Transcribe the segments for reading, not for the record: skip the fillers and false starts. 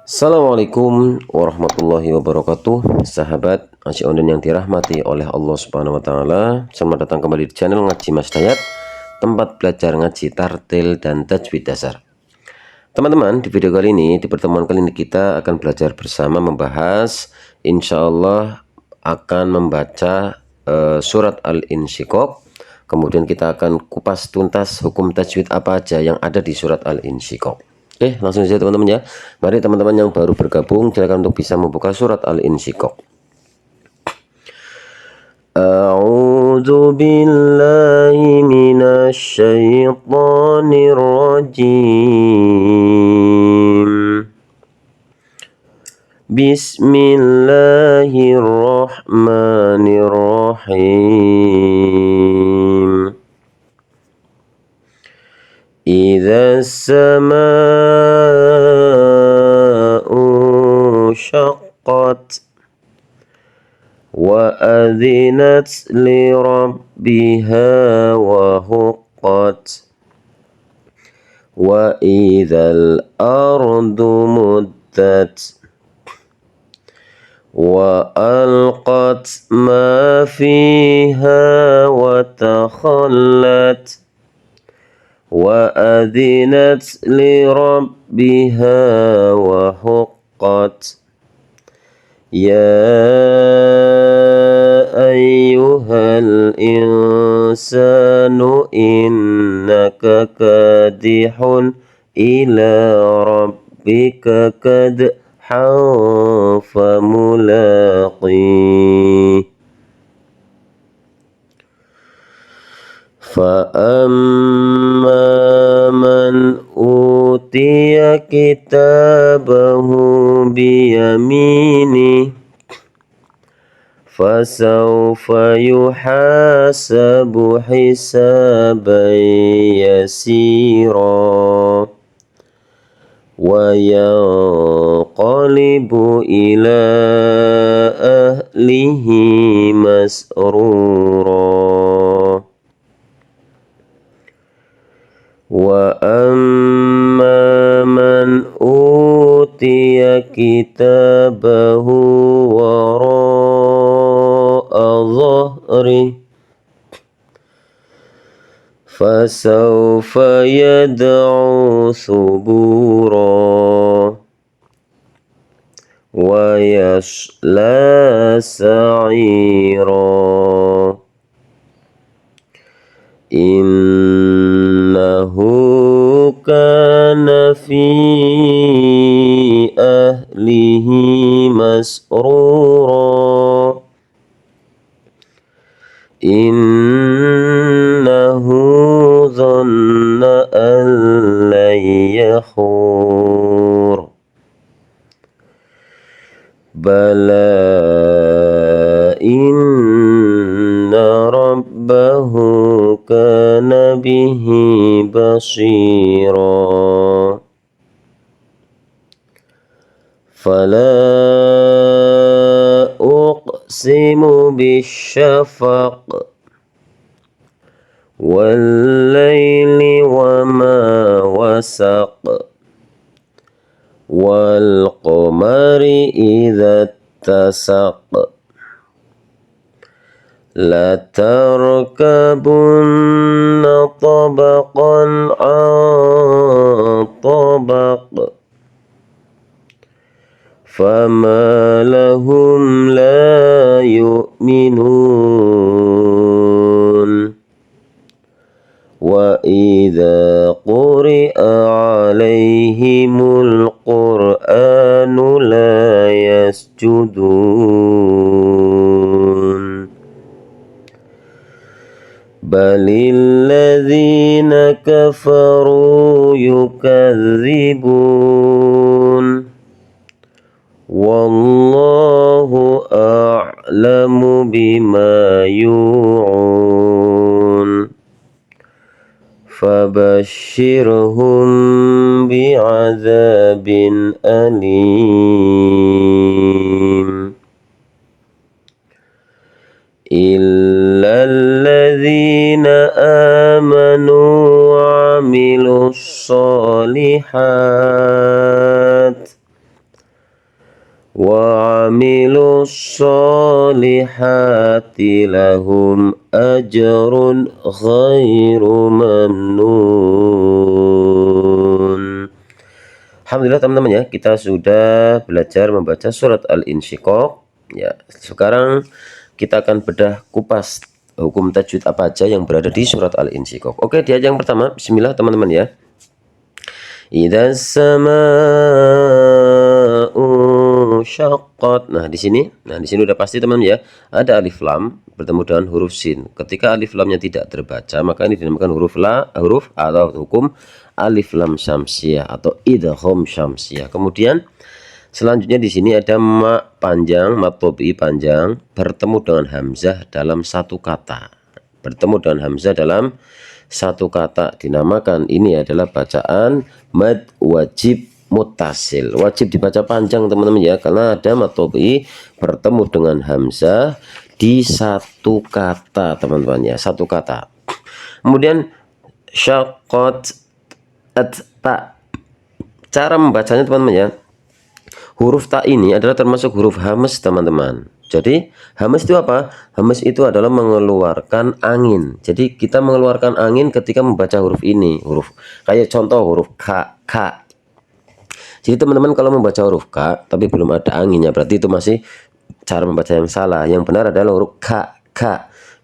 Assalamualaikum warahmatullahi wabarakatuh. Sahabat ngaji online yang dirahmati oleh Allah Subhanahu wa taala. Selamat datang kembali di channel Ngaji Mas Dayat, tempat belajar ngaji tartil dan tajwid dasar. Teman-teman, di video kali ini, di pertemuan kali ini kita akan belajar bersama membahas, insya Allah akan membaca surat Al-Insyiqaq. Kemudian kita akan kupas tuntas hukum tajwid apa aja yang ada di surat Al-Insyiqaq. Oke, langsung saja teman-teman ya. Mari teman-teman yang baru bergabung, silakan untuk bisa membuka surat Al-Insyiqaq. A'udzu billahi minasy syaithanir rajim. Bismillahirrahmanirrahim. Idza as-samaa'u syaqqat wa adzinat li rabbiha wa huqqat wa idzal ardu muddat wa alqat ma fiha wa takhallat wa adzinat li rabbiha wa huqqat ya ayyuhal insanu innaka kadihun ila rabbika kadhan famulaqih فأما من أوتي كتابه بيمينه فسوف يحاسب حسابا يسيرا وينقلب إلى أهله مسرورا وأما من أوتي كتابه وراء ظهره فسوف يدعو ثبورا ويصلى سعيرا إنه كان في أهله مسرورا إنه ظن أن لن يحور بلى إن ربه كان به بصيرا فلا أقسم بالشفق والليل وما وسق والقمر إذا اتسق لتركبن طبقا عن طبق فما لهم لا يؤمنون وإذا قرئ عليهم القرآن لا يسجدون بل الذين كفروا يكذبون والله أعلم بما يوعون فبشرهم بعذاب أليم إلا الذين آمنوا وعملوا الصالحات amilus solihati lahum ajrun ghairu mamnun. Alhamdulillah teman-teman ya, kita sudah belajar membaca surat Al-Insyiqaq. Ya, sekarang kita akan bedah kupas hukum tajwid apa aja yang berada di surat Al-Insyiqaq. Oke, di ayat yang pertama, bismillah teman-teman ya. Idza samaa'u syaqqat. Nah, di sini udah pasti teman-teman ya, ada alif lam bertemu dengan huruf sin. Ketika alif lamnya tidak terbaca, maka ini dinamakan huruf atau hukum alif lam syamsiyah atau idgham syamsiyah. Kemudian selanjutnya di sini ada ma panjang, mat tobi panjang bertemu dengan hamzah dalam satu kata. Bertemu dengan hamzah dalam satu kata dinamakan ini adalah bacaan mad wajib muttasil. Wajib dibaca panjang teman-teman ya, karena ada mat tobi bertemu dengan hamzah di satu kata teman-teman ya, satu kata. Kemudian syaqqat ta. Cara membacanya teman-teman ya, huruf ta ini adalah termasuk huruf hamas teman-teman. Jadi hamas itu apa? Hamas itu adalah mengeluarkan angin. Jadi kita mengeluarkan angin ketika membaca huruf ini. Huruf kayak contoh huruf k. Jadi teman-teman kalau membaca huruf k tapi belum ada anginnya, berarti itu masih cara membaca yang salah. Yang benar adalah huruf k.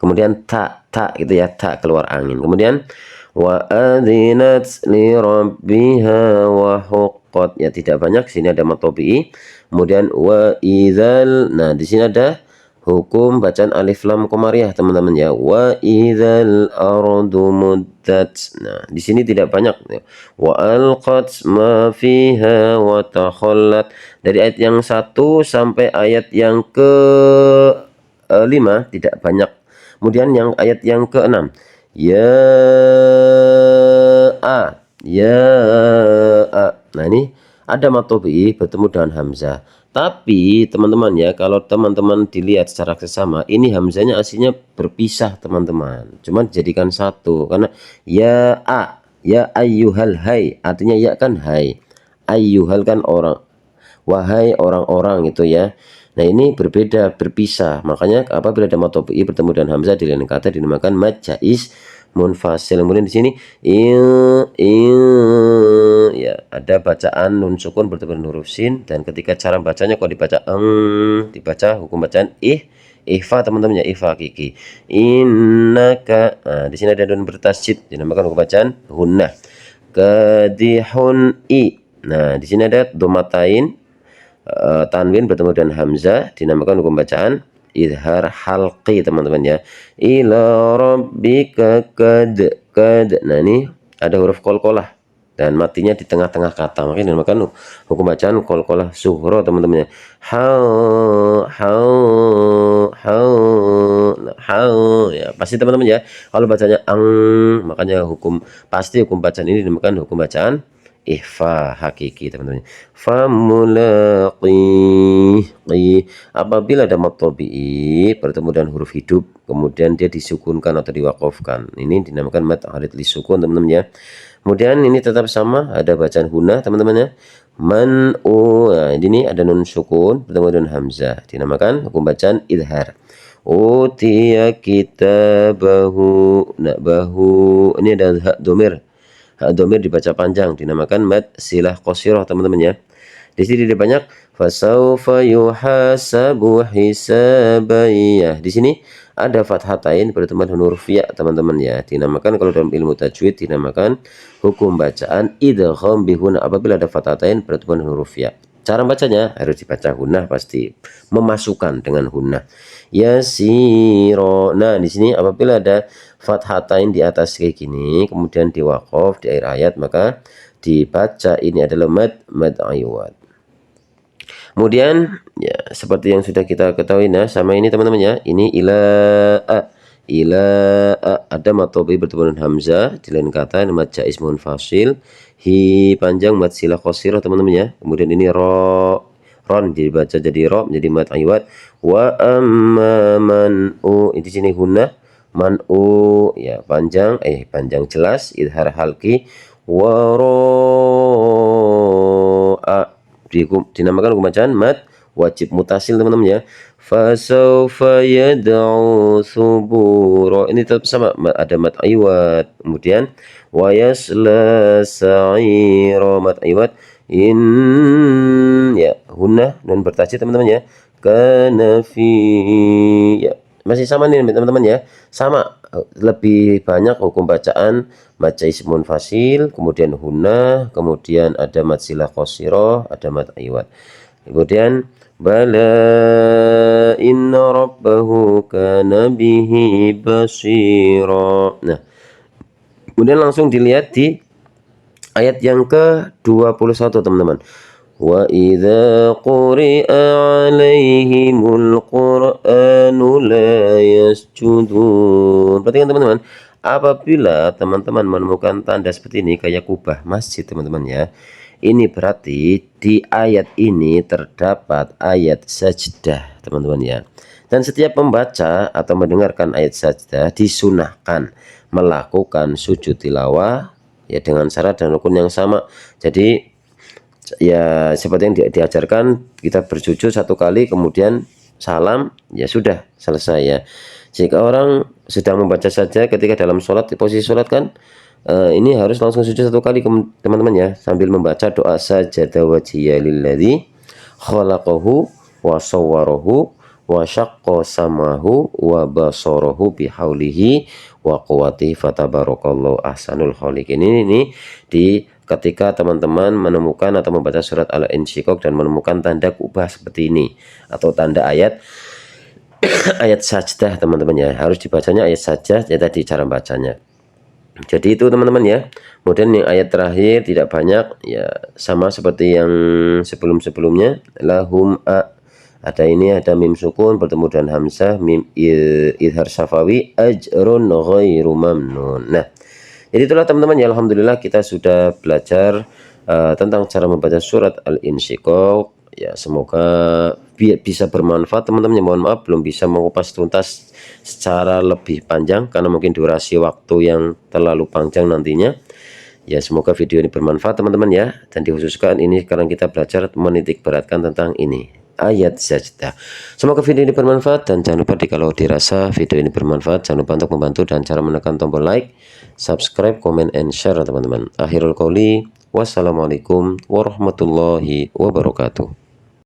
Kemudian ta gitu ya, ta keluar angin. Kemudian wa adzinat li rabbiha wa huqqat, ya tidak banyak, sini ada mat tabi'i. Kemudian wa idzal, nah di sini ada hukum bacaan alif lam qamariyah teman-teman ya, wa idzal ardu muddat. Nah di sini tidak banyak ya. Wa alqat ma fiha wa takhallat. Dari ayat yang 1 sampai ayat yang ke-5 tidak banyak. Kemudian yang ayat yang ke-6 ya a. Nah ini ada mat tabi'i bertemu dengan hamzah. Tapi teman-teman ya, kalau teman-teman dilihat secara sesama, ini hamzahnya aslinya berpisah teman-teman. Cuma dijadikan satu karena ya a, ya ayyuhal hai, artinya ya kan hai. Ayyuhal kan orang. Wahai orang-orang itu ya. Nah ini berbeda, berpisah. Makanya apabila ada mat tabi'i bertemu dengan hamzah di lain kata dinamakan mad jaiz munfasil. Kemudian di sini ya ada bacaan nun sukun bertemu dengan huruf sin, dan ketika cara bacanya kok dibaca dibaca hukum bacaan ihfa teman-teman ya, ihfa kiki innaka. Nah di sini ada nun bertasydid dinamakan hukum bacaan hunnah. Kadihun i. Nah di sini ada domatain tanwin bertemu dengan hamzah dinamakan hukum bacaan izhar halqi teman-teman ya. Ila rabbika kad. Nah ini ada huruf qalqalah dan matinya di tengah-tengah kata, makanya dinamakan hukum bacaan qalqalah sughra teman-teman ya. Ya pasti teman-teman ya, kalau bacanya makanya pasti hukum bacaan ini dinamakan hukum bacaan ihfa hakiki teman-teman. Apabila ada mat tabi'i bertemu dengan huruf hidup kemudian dia disukunkan atau diwaqafkan, ini dinamakan mad arid lisukun teman-teman ya. Kemudian ini tetap sama, ada bacaan hunah teman-teman ya. Nah ini ada nun sukun bertemu dengan hamzah dinamakan hukum bacaan idhar. Utiya kitabahu. Nah bahu ini ada hak domir. Hak domir dibaca panjang dinamakan mad silah qasirah teman-teman ya. Di sini dia banyak fasaufa yuhasabu hisabayah. Di sini ada fathatain bertemu dengan huruf ya teman-teman ya. Dinamakan kalau dalam ilmu tajwid dinamakan hukum bacaan idgham bihuna apabila ada fathatain bertemu dengan huruf ya. Cara bacanya harus dibaca hunnah, pasti memasukkan dengan hunnah. Yasiro. Nah di sini apabila ada fathatain di atas kayak gini kemudian diwaqaf di akhir ayat, maka dibaca ini adalah mad aywad. Kemudian ya seperti yang sudah kita ketahui, nah sama ini teman-teman ya, ini ila ada mat tabi'i bertemu dengan hamzah di lain kata mad jaiz munfasil. Hi panjang mad silah qasirah teman-teman ya. Kemudian ini ron dibaca jadi ro menjadi mad aywad. Wa amma man'u, di sini hunnah man'u ya panjang jelas idhar halqi. Wa dinamakan hukum bacaan mad wajib mutasil teman-teman ya. Fasawfa yad'u subura, ini tetap sama, ada mad iwad. Kemudian wa yasla sa'ira, mad iwad. Ya hunnah dan bertajwid teman-teman ya. Kana fi, ya masih sama nih teman-teman ya, sama, lebih banyak hukum bacaan baca ismun fasil, kemudian hunnah, kemudian ada mad silah qasirah, ada mad iwad. Kemudian bala inna rabbahu kana bihi basira. Nah, kemudian langsung dilihat di ayat yang ke-21 teman-teman. Wa idza quri'a 'alaihimul qur'anu la yasjudun. Perhatikan teman-teman, apabila teman-teman menemukan tanda seperti ini kayak kubah masjid teman-teman ya, ini berarti di ayat ini terdapat ayat sajdah teman-teman ya. Dan setiap membaca atau mendengarkan ayat sajdah disunahkan melakukan sujud tilawah ya dengan syarat dan rukun yang sama. Jadi ya seperti yang diajarkan, kita bersujud satu kali kemudian salam, ya sudah selesai ya. Jika orang sedang membaca saja ketika dalam sholat, di posisi sholat kan, ini harus langsung sujud satu kali teman-teman ya, sambil membaca doa sajada wajhiya lilladzi khalaqahu wa sawwarahu wa syaqqa samahu wa basarahu bihaulihi wa quwwatihi fatabarakallahu ahsanul khaliqin. Ini di ketika teman-teman menemukan atau membaca surat Al-Insyiqaq dan menemukan tanda kubah seperti ini atau tanda ayat ayat sajdah teman-teman ya, harus dibacanya ayat sajdah ya, tadi cara bacanya. Jadi itu teman-teman ya. Kemudian yang ayat terakhir tidak banyak ya, sama seperti yang sebelum-sebelumnya. Lahum ada ini, ada mim sukun bertemu dengan hamzah, mim idhar syafawi, ajrun ghairu mamnun. Nah, jadi itulah teman-teman ya, alhamdulillah kita sudah belajar tentang cara membaca surat Al-Insyiqaq ya. Semoga bisa bermanfaat teman-teman. Mohon maaf belum bisa mengupas tuntas secara lebih panjang karena mungkin durasi waktu yang terlalu panjang nantinya ya. Semoga video ini bermanfaat teman-teman ya, dan dikhususkan ini sekarang kita belajar menitik beratkan tentang ini ayat sajdah. Semoga video ini bermanfaat, dan jangan lupa kalau dirasa video ini bermanfaat jangan lupa untuk membantu dan cara menekan tombol like, subscribe, comment, and share teman-teman. Akhirul qouli wassalamualaikum warahmatullahi wabarakatuh.